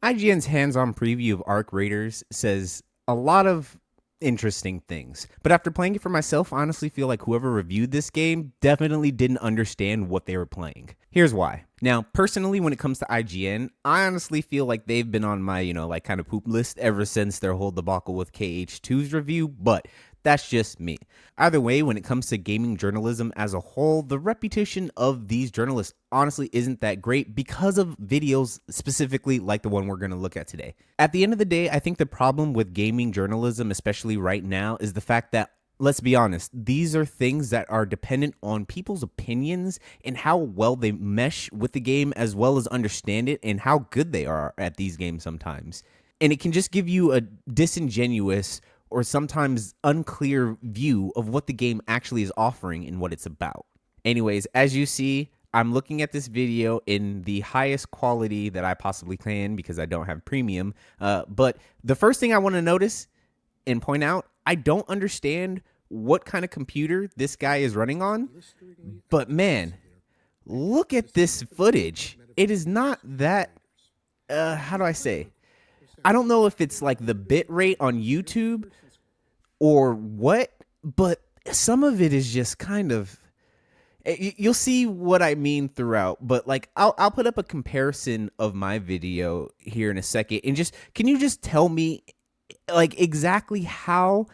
IGN's hands-on preview of Arc Raiders says a lot of interesting things. But after playing it for myself, I honestly feel like whoever reviewed this game definitely didn't understand what they were playing. Here's why. Now, personally, when it comes to IGN, I honestly feel like they've been on my, like kind of poop list ever since their whole debacle with KH2's review, but that's just me. Either way, when it comes to gaming journalism as a whole, the reputation of these journalists honestly isn't that great because of videos specifically like the one we're going to look at today. At the end of the day, I think the problem with gaming journalism, especially right now, is the fact that, let's be honest, these are things that are dependent on people's opinions and how well they mesh with the game, as well as understand it and how good they are at these games sometimes. And it can just give you a disingenuous or sometimes unclear view of what the game actually is offering and what it's about. Anyways, as you see, I'm looking at this video in the highest quality that I possibly can because I don't have premium. But the first thing I want to notice and point out, I don't understand what kind of computer this guy is running on. But man, look at this footage. It is not that, how do I say? I don't know if it's like the bit rate on YouTube or what, but some of it is just kind of, you'll see what I mean throughout, but like I'll put up a comparison of my video here in a second, and just can you just tell me like exactly how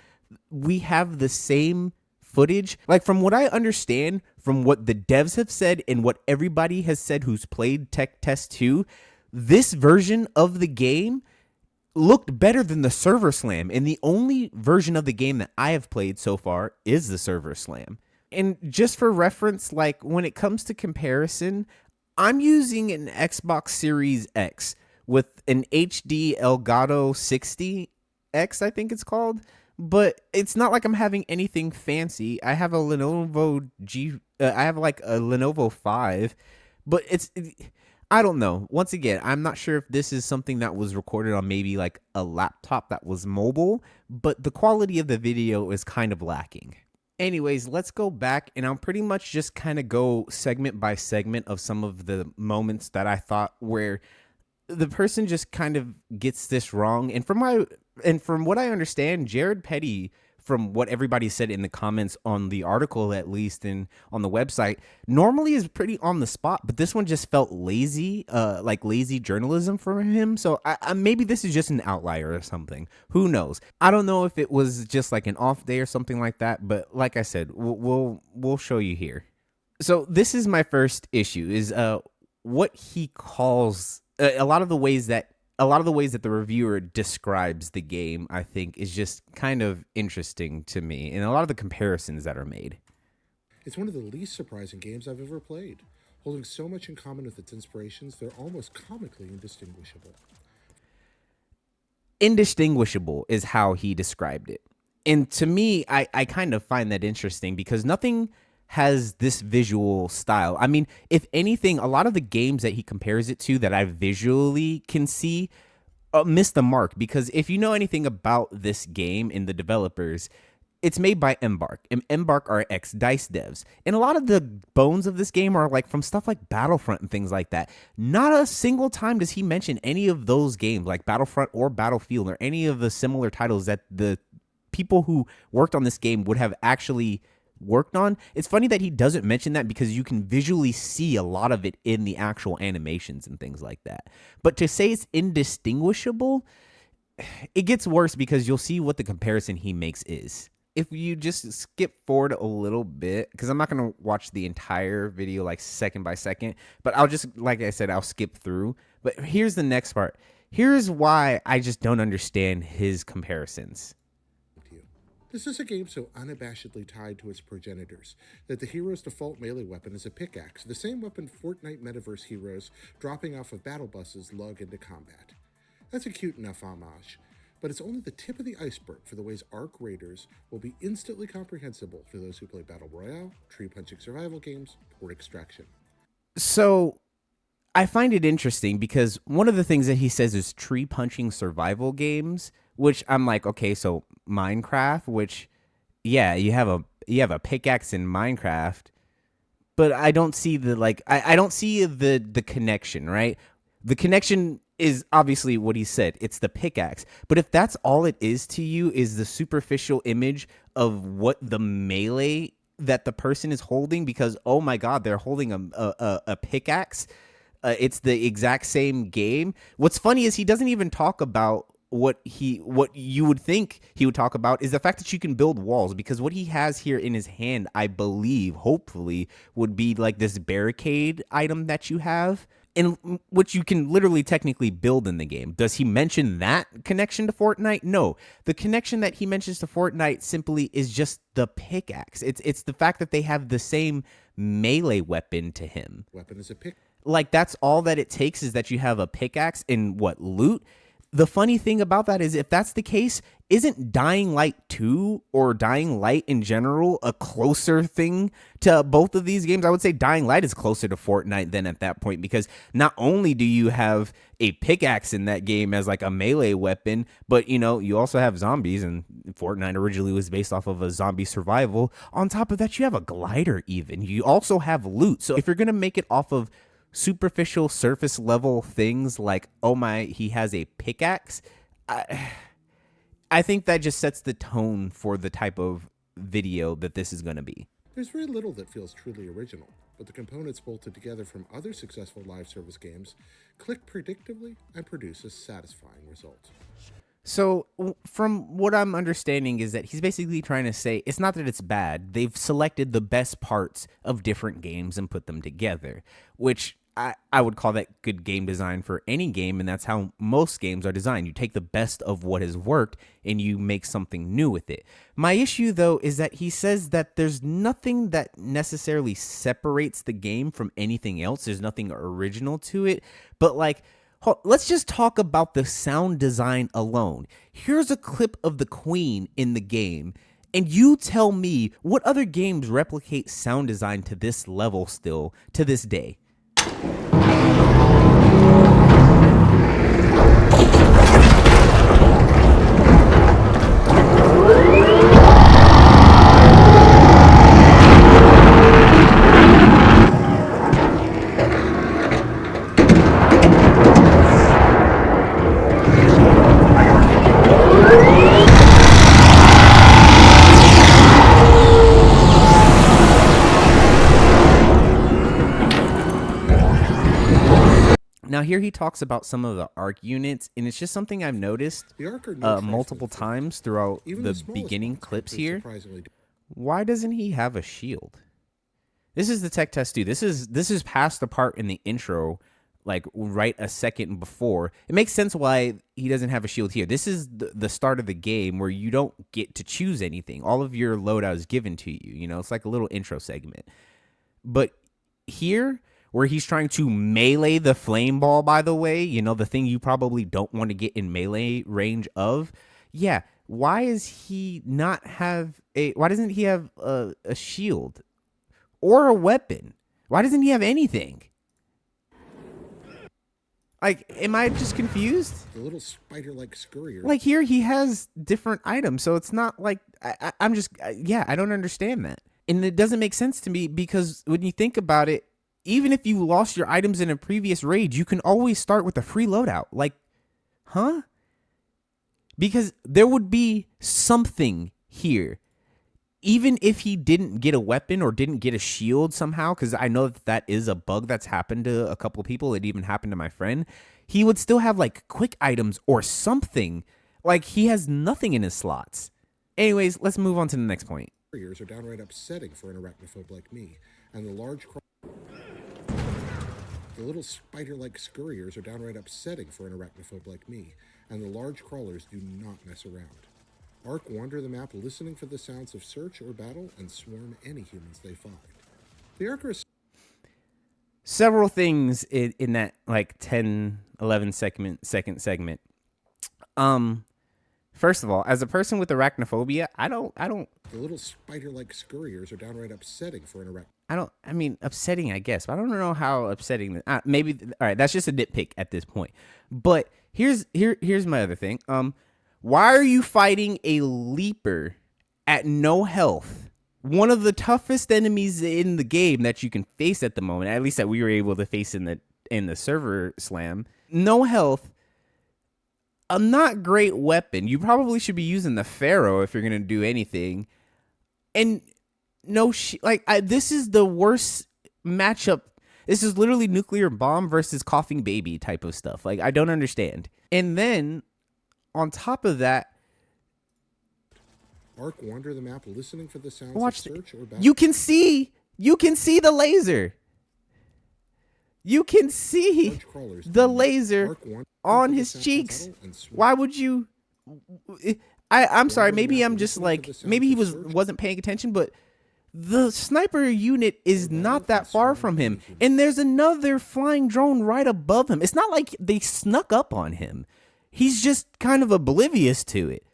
we have the same footage? Like from what I understand, from what the devs have said and what everybody has said who's played Tech Test 2, this version of the game looked better than the server slam, and the only version of the game that I have played so far is the server slam. And just for reference, like when it comes to comparison, I'm using an Xbox Series X with an HD Elgato 60X, I think it's called, but it's not like I'm having anything fancy. I have a Lenovo I have like a Lenovo 5, but I don't know. Once again, I'm not sure if this is something that was recorded on maybe like a laptop that was mobile, but the quality of the video is kind of lacking. Anyways, let's go back and I'll pretty much just kind of go segment by segment of some of the moments that I thought where the person just kind of gets this wrong. And from what I understand, Jared Petty, from what everybody said in the comments on the article, at least, and on the website, normally is pretty on the spot, but this one just felt lazy, like lazy journalism from him. So maybe this is just an outlier or something. Who knows? I don't know if it was just like an off day or something like that, but like I said, we'll show you here. So this is my first issue, is what he calls a lot of the ways that the reviewer describes the game, I think, is just kind of interesting to me, and a lot of the comparisons that are made. It's one of the least surprising games I've ever played. Holding so much in common with its inspirations, they're almost comically indistinguishable. Indistinguishable is how he described it. And to me, I kind of find that interesting because nothing has this visual style. I mean, if anything, a lot of the games that he compares it to that I visually can see miss the mark, because if you know anything about this game and the developers, it's made by Embark, and Embark are ex-DICE devs. And a lot of the bones of this game are like from stuff like Battlefront and things like that. Not a single time does he mention any of those games like Battlefront or Battlefield or any of the similar titles that the people who worked on this game would have actually worked on. It's funny that he doesn't mention that because you can visually see a lot of it in the actual animations and things like that. But to say it's indistinguishable, it gets worse because you'll see what the comparison he makes is. If you just skip forward a little bit, because I'm not going to watch the entire video like second by second, but I'll just, like I said, I'll skip through. But here's the next part. Here's why I just don't understand his comparisons. This is a game so unabashedly tied to its progenitors that the hero's default melee weapon is a pickaxe, the same weapon Fortnite metaverse heroes dropping off of battle buses lug into combat. That's a cute enough homage, but it's only the tip of the iceberg for the ways Arc Raiders will be instantly comprehensible for those who play Battle Royale, tree-punching survival games, or Extraction. So I find it interesting because one of the things that he says is tree-punching survival games, which I'm like, okay, so Minecraft, which, yeah, you have a pickaxe in Minecraft, but I don't see the I don't see the connection, right? The connection is obviously what he said. It's the pickaxe. But if that's all it is to you, is the superficial image of what the melee that the person is holding, because oh my god, they're holding a pickaxe. It's the exact same game. What's funny is he doesn't even talk about what you would think he would talk about is the fact that you can build walls, because what he has here in his hand, I believe, hopefully, would be like this barricade item that you have, in which you can literally technically build in the game. Does he mention that connection to Fortnite? No. The connection that he mentions to Fortnite simply is just the pickaxe. It's the fact that they have the same melee weapon to him. Weapon is a pick. Like, that's all that it takes, is that you have a pickaxe and what, loot? The funny thing about that is, if that's the case, isn't Dying Light 2 or Dying Light in general a closer thing to both of these games? I would say Dying Light is closer to Fortnite than at that point, because not only do you have a pickaxe in that game as like a melee weapon, but you know, you also have zombies, and Fortnite originally was based off of a zombie survival. On top of that, you have a glider even. You also have loot. So if you're going to make it off of superficial surface level things like, oh my, he has a pickaxe, I think that just sets the tone for the type of video that this is going to be. There's very little that feels truly original, but the components bolted together from other successful live service games click predictably and produce a satisfying result. So from what I'm understanding is that he's basically trying to say, it's not that it's bad. They've selected the best parts of different games and put them together, which I would call that good game design for any game. And that's how most games are designed. You take the best of what has worked and you make something new with it. My issue, though, is that he says that there's nothing that necessarily separates the game from anything else. There's nothing original to it. But like, let's just talk about the sound design alone. Here's a clip of the Queen in the game, and you tell me what other games replicate sound design to this level still to this day. Now, here he talks about some of the arc units, and it's just something I've noticed multiple times throughout the beginning clips here. Why doesn't he have a shield? This is the tech test too. This is past the part in the intro, like right a second before. It makes sense why he doesn't have a shield here. This is the start of the game where you don't get to choose anything. All of your loadout is given to you. You know, it's like a little intro segment. But here, where he's trying to melee the flame ball, by the way, you know, the thing you probably don't want to get in melee range of. Yeah, why does he not have why doesn't he have a shield or a weapon? Why doesn't he have anything? Like, am I just confused? The little spider-like scurrier. Like, here he has different items, so it's not like I'm just I don't understand that. And it doesn't make sense to me, because when you think about it, even if you lost your items in a previous raid, you can always start with a free loadout. Like, huh? Because there would be something here. Even if he didn't get a weapon or didn't get a shield somehow, because I know that is a bug that's happened to a couple of people. It even happened to my friend. He would still have like quick items or something. Like, he has nothing in his slots. Anyways, let's move on to the next point. Are downright upsetting for an arachnophobe like me, and the little spider-like scurriers are downright upsetting for an arachnophobe like me, and the large crawlers do not mess around. Ark wander the map listening for the sounds of search or battle and swarm any humans they find. The Ark are several things in that like 10, 11 second segment. First of all, as a person with arachnophobia, I don't. The little spider-like scurriers are downright upsetting for an I mean, upsetting, I guess. But I don't know how upsetting. Maybe. All right, that's just a nitpick at this point. But here's my other thing. Why are you fighting a leaper at no health? One of the toughest enemies in the game that you can face at the moment, at least that we were able to face in the server slam. no health, a not great weapon. You probably should be using the Pharaoh if you're gonna do anything. And this is the worst matchup. This is literally nuclear bomb versus coughing baby type of stuff. Like, I don't understand. And then on top of that, Ark wander the map listening for the sounds of watch search or battle. you can see the laser. You can see the laser on his cheeks. Why would you? I'm sorry. Maybe I'm just like, maybe he wasn't paying attention, but the sniper unit is not that far from him, and there's another flying drone right above him. It's not like they snuck up on him. He's just kind of oblivious to it.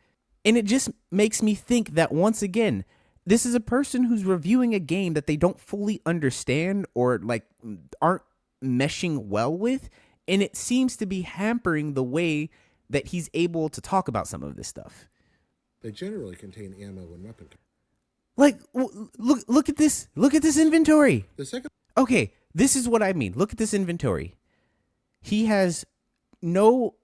And it just makes me think that, once again, this is a person who's reviewing a game that they don't fully understand or like aren't meshing well with, and it seems to be hampering the way that he's able to talk about some of this stuff. They generally contain ammo and weapon. Like, look at this. Look at this inventory. The second. Okay, this is what I mean. Look at this inventory. He has no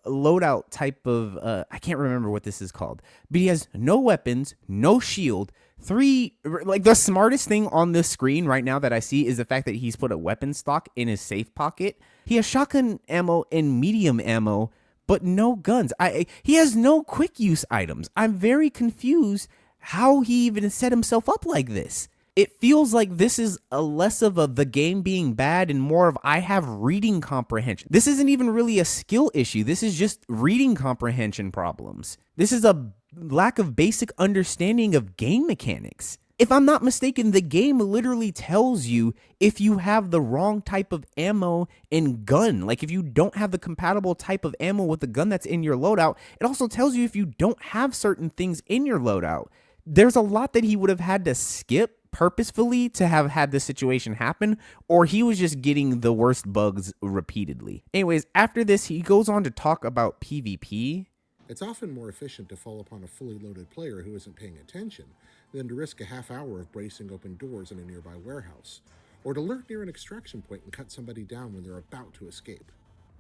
loadout type of I can't remember what this is called, but he has no weapons, no shield. Like, the smartest thing on this screen right now that I see is the fact that he's put a weapon stock in his safe pocket. He has shotgun ammo and medium ammo, but no guns. He has no quick use items. I'm very confused how he even set himself up like this. It feels like this is a less of the game being bad and more of I have reading comprehension. This isn't even really a skill issue. This is just reading comprehension problems. This is a lack of basic understanding of game mechanics. If I'm not mistaken, the game literally tells you if you have the wrong type of ammo and gun. Like, if you don't have the compatible type of ammo with the gun that's in your loadout, it also tells you if you don't have certain things in your loadout. There's a lot that he would have had to skip purposefully to have had this situation happen, or he was just getting the worst bugs repeatedly. Anyways, after this, he goes on to talk about PvP. It's often more efficient to fall upon a fully loaded player who isn't paying attention than to risk a half hour of bracing open doors in a nearby warehouse, or to lurk near an extraction point and cut somebody down when they're about to escape.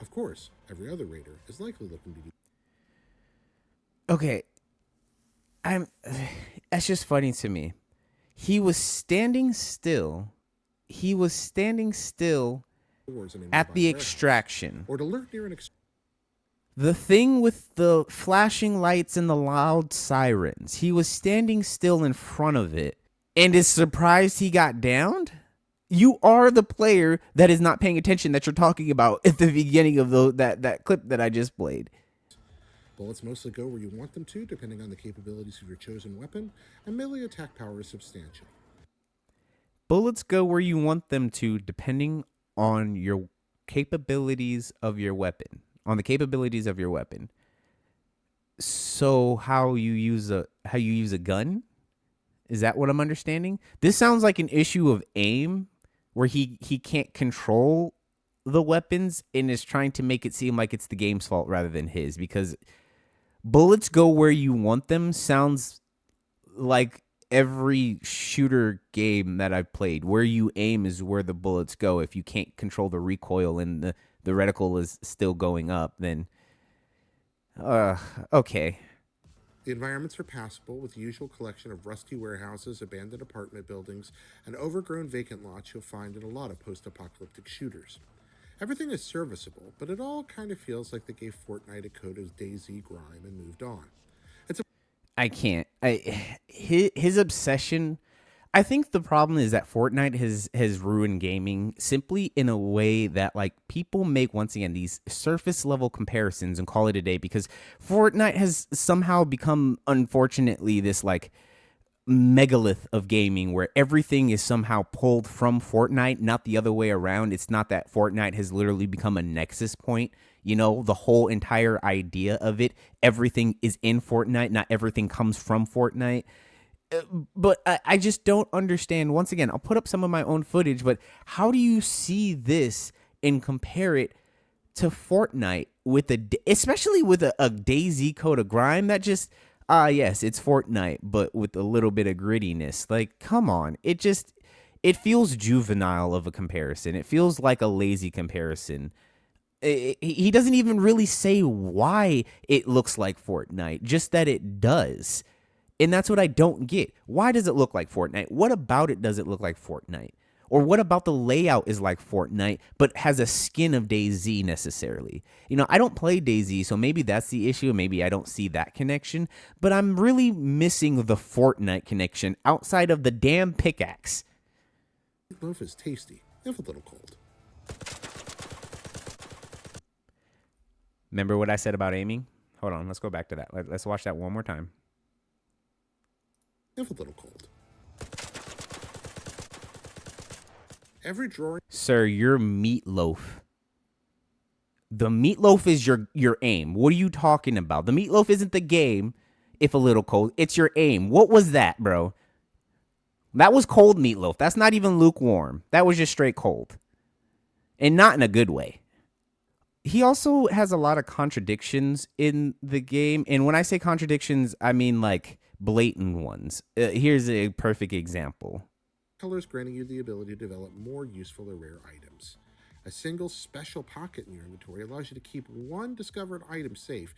Of course, every other raider is likely looking to do. Okay, that's just funny to me. He was standing still. At the extraction. Or to lurk near an the thing with the flashing lights and the loud sirens. He was standing still in front of it and is surprised he got downed? You are the player that is not paying attention that you're talking about at the beginning of that clip that I just played. Bullets mostly go where you want them to, depending on the capabilities of your chosen weapon, and melee attack power is substantial. Bullets go where you want them to, depending on your capabilities of your weapon. So how you use a gun? Is that what I'm understanding? This sounds like an issue of aim, where he can't control the weapons and is trying to make it seem like it's the game's fault rather than his, because bullets go where you want them sounds like every shooter game that I've played. Where you aim is where the bullets go. If you can't control the recoil and the reticle is still going up, then okay. The environments are passable, with the usual collection of rusty warehouses, abandoned apartment buildings, and overgrown vacant lots you'll find in a lot of post-apocalyptic shooters. Everything is serviceable, but it all kind of feels like they gave Fortnite a coat of DayZ grime and moved on. I can't. His obsession. I think the problem is that Fortnite has ruined gaming simply in a way that, like, people make, once again, these surface level comparisons and call it a day, because Fortnite has somehow become, unfortunately, this like megalith of gaming where everything is somehow pulled from Fortnite, not the other way around. It's not that Fortnite has literally become a nexus point. You know, the whole entire idea of it, everything is in Fortnite, not everything comes from Fortnite. But I just don't understand. Once again, I'll put up some of my own footage, but how do you see this and compare it to Fortnite especially with a DayZ code of grime that just, yes, it's Fortnite, but with a little bit of grittiness. Like, come on. It it feels juvenile of a comparison. It feels like a lazy comparison. He doesn't even really say why it looks like Fortnite, just that it does. And that's what I don't get. Why does it look like Fortnite? What about it does it look like Fortnite? Or what about the layout is like Fortnite, but has a skin of DayZ necessarily? You know, I don't play DayZ, so maybe that's the issue. Maybe I don't see that connection. But I'm really missing the Fortnite connection outside of the damn pickaxe. Loaf is tasty, if a little cold. Remember what I said about aiming? Hold on, let's go back to that. Let's watch that one more time. If a little cold. Every drawing. Sir, you're meatloaf. The meatloaf is your aim. What are you talking about? The meatloaf isn't the game, if a little cold. It's your aim. What was that, bro? That was cold meatloaf. That's not even lukewarm. That was just straight cold. And not in a good way. He also has a lot of contradictions in the game. And when I say contradictions, I mean like blatant ones. Here's a perfect example. Colors granting you the ability to develop more useful or rare items. A single special pocket in your inventory allows you to keep one discovered item safe.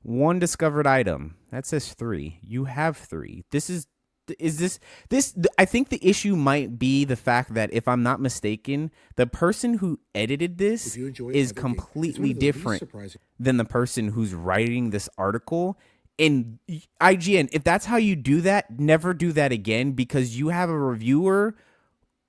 One discovered item. That says 3. You have 3. This I think the issue might be the fact that, if I'm not mistaken, the person who edited this is completely different than the person who's writing this article. And IGN, if that's how you do that, never do that again, because you have a reviewer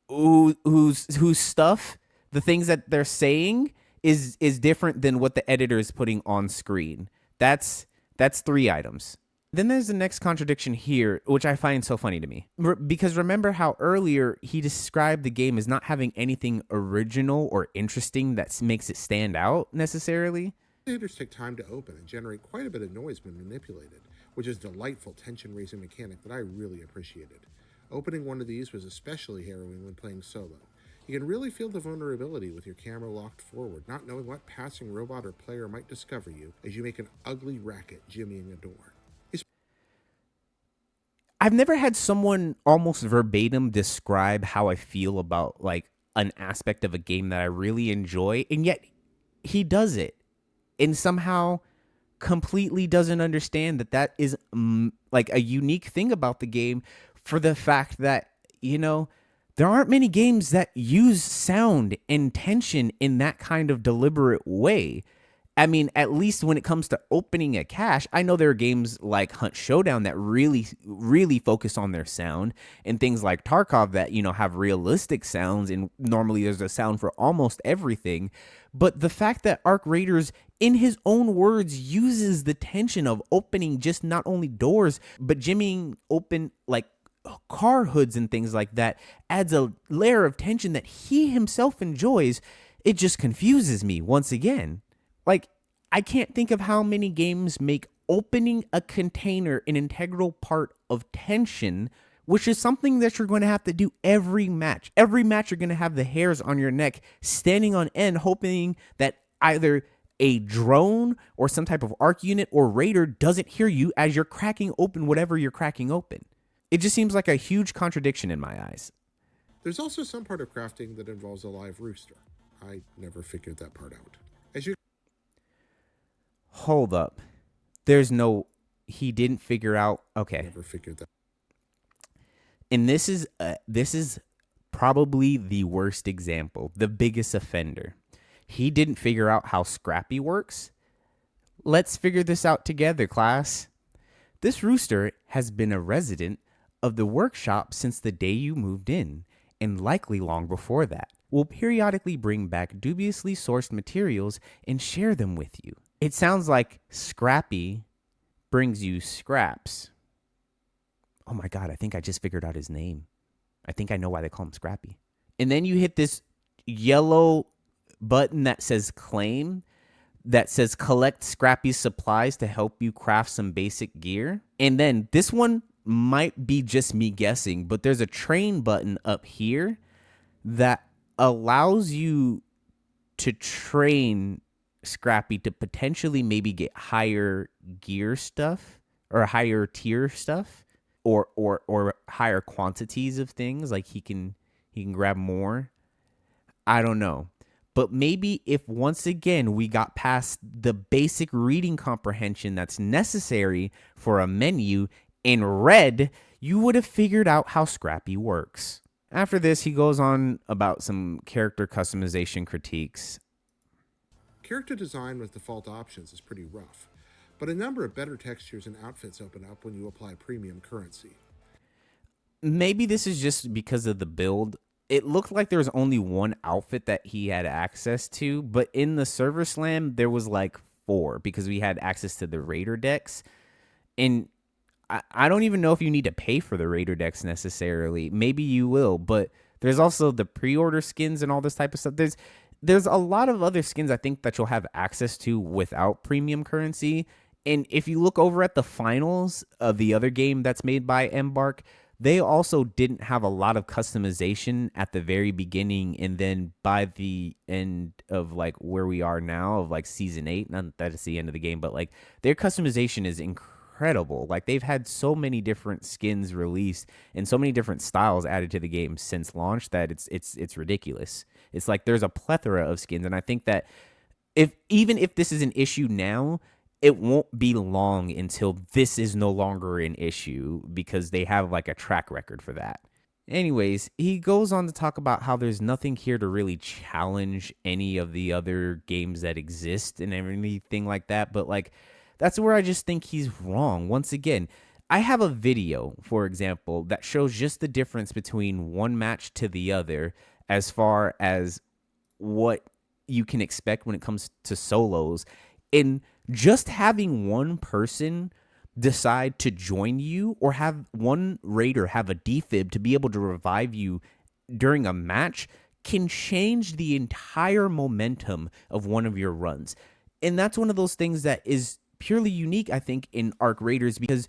whose stuff, the things that they're saying is different than what the editor is putting on screen. That's 3 items. Then there's the next contradiction here, which I find so funny to me. Because remember how earlier he described the game as not having anything original or interesting that makes it stand out necessarily? Shaders take time to open and generate quite a bit of noise when manipulated, which is a delightful tension-raising mechanic that I really appreciated. Opening one of these was especially harrowing when playing solo. You can really feel the vulnerability with your camera locked forward, not knowing what passing robot or player might discover you as you make an ugly racket jimmying a door. I've never had someone almost verbatim describe how I feel about like an aspect of a game that I really enjoy, and yet he does it and somehow completely doesn't understand that is like a unique thing about the game, for the fact that, you know, there aren't many games that use sound and tension in that kind of deliberate way. I mean, at least when it comes to opening a cache, I know there are games like Hunt Showdown that really, really focus on their sound, and things like Tarkov that, you know, have realistic sounds, and normally there's a sound for almost everything. But the fact that Arc Raiders, in his own words, uses the tension of opening just not only doors, but jimmying open like car hoods and things like that, adds a layer of tension that he himself enjoys. It just confuses me once again. Like, I can't think of how many games make opening a container an integral part of tension, which is something that you're going to have to do every match. Every match, you're going to have the hairs on your neck standing on end, hoping that either a drone or some type of arc unit or raider doesn't hear you as you're cracking open whatever you're cracking open. It just seems like a huge contradiction in my eyes. There's also some part of crafting that involves a live rooster. I never figured that part out. As you Hold up. He didn't figure out. Okay. never figured that. And this is probably the worst example, the biggest offender. He didn't figure out how Scrappy works. Let's figure this out together, class. This rooster has been a resident of the workshop since the day you moved in, and likely long before that. Will periodically bring back dubiously sourced materials and share them with you. It sounds like Scrappy brings you scraps. Oh my God, I think I just figured out his name. I think I know why they call him Scrappy. And then you hit this yellow button that says claim, that says collect Scrappy's supplies to help you craft some basic gear. And then this one might be just me guessing, but there's a train button up here that allows you to train Scrappy to potentially maybe get higher gear stuff or higher tier stuff, or higher quantities of things. Like he can he can grab more. I don't know. But maybe if once again we got past the basic reading comprehension that's necessary for a menu in red, you would have figured out how Scrappy works. After this, he goes on about some character customization critiques. Character design with default options is pretty rough, but a number of better textures and outfits open up when you apply premium currency. Maybe this is just because of the build. It looked like there was only one outfit that he had access to, but in the server slam, there was like four because we had access to the Raider decks. And I don't even know if you need to pay for the Raider decks necessarily. Maybe you will, but there's also the pre-order skins and all this type of stuff. There's a lot of other skins I think that you'll have access to without premium currency. And if you look over at the finals of the other game that's made by Embark, they also didn't have a lot of customization at the very beginning, and then by the end of like where we are now of like season 8, not that it's the end of the game, but like their customization is incredible. Like they've had so many different skins released and so many different styles added to the game since launch that it's ridiculous. It's like there's a plethora of skins, and I think that if this is an issue now, it won't be long until this is no longer an issue because they have like a track record for that. Anyways, he goes on to talk about how there's nothing here to really challenge any of the other games that exist and everything like that. But like, that's where I just think he's wrong. Once again, I have a video, for example, that shows just the difference between one match to the other as far as what you can expect when it comes to solos. And just having one person decide to join you or have one raider have a defib to be able to revive you during a match can change the entire momentum of one of your runs. And that's one of those things that is purely unique, I think, in Arc Raiders, because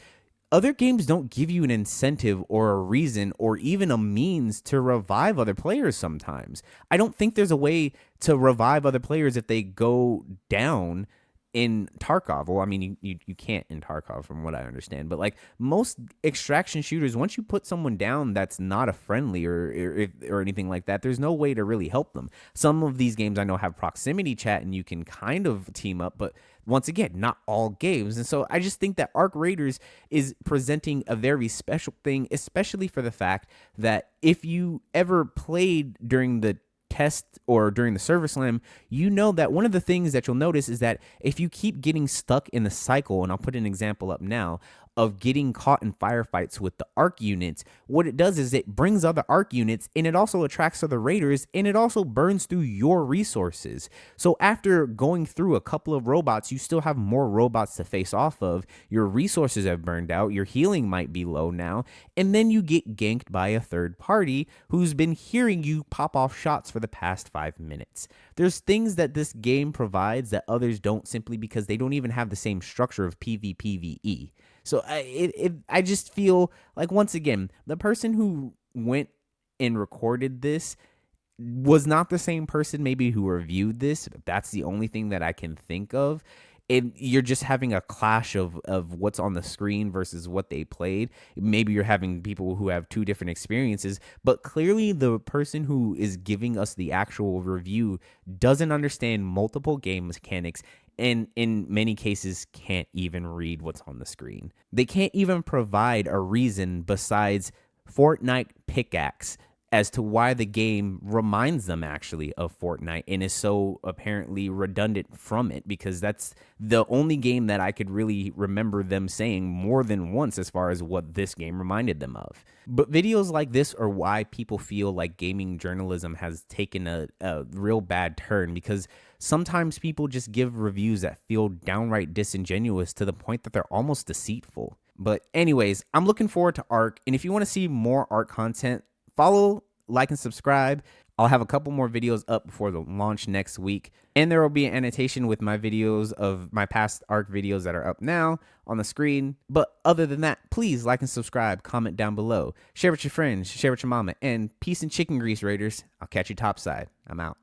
other games don't give you an incentive or a reason or even a means to revive other players sometimes. I don't think there's a way to revive other players if they go down in Tarkov. Well, I mean, you can't in Tarkov from what I understand, but like most extraction shooters, once you put someone down that's not a friendly or anything like that, there's no way to really help them. Some of these games I know have proximity chat and you can kind of team up, but once again, not all games. And so I just think that Arc Raiders is presenting a very special thing, especially for the fact that if you ever played during the test or during the server slam, you know that one of the things that you'll notice is that if you keep getting stuck in the cycle, and I'll put an example up now, of getting caught in firefights with the arc units, what it does is it brings other arc units and it also attracts other raiders and it also burns through your resources. So after going through a couple of robots, you still have more robots to face off of. Your resources have burned out. Your healing might be low now. And then you get ganked by a third party who's been hearing you pop off shots for the past 5 minutes. There's things that this game provides that others don't simply because they don't even have the same structure of PvPvE. So I just feel like, once again, the person who went and recorded this was not the same person maybe who reviewed this. That's the only thing that I can think of. And you're just having a clash of what's on the screen versus what they played. Maybe you're having people who have two different experiences, but clearly the person who is giving us the actual review doesn't understand multiple game mechanics and in many cases can't even read what's on the screen. They can't even provide a reason besides Fortnite pickaxe as to why the game reminds them actually of Fortnite and is so apparently redundant from it, because that's the only game that I could really remember them saying more than once as far as what this game reminded them of. But videos like this are why people feel like gaming journalism has taken a real bad turn, because sometimes people just give reviews that feel downright disingenuous to the point that they're almost deceitful. But anyways, I'm looking forward to Ark, and if you want to see more Ark content, follow, like, and subscribe. I'll have a couple more videos up before the launch next week. And there will be an annotation with my videos of my past Ark videos that are up now on the screen. But other than that, please like and subscribe, comment down below, share with your friends, share with your mama, and peace and chicken grease, Raiders. I'll catch you topside. I'm out.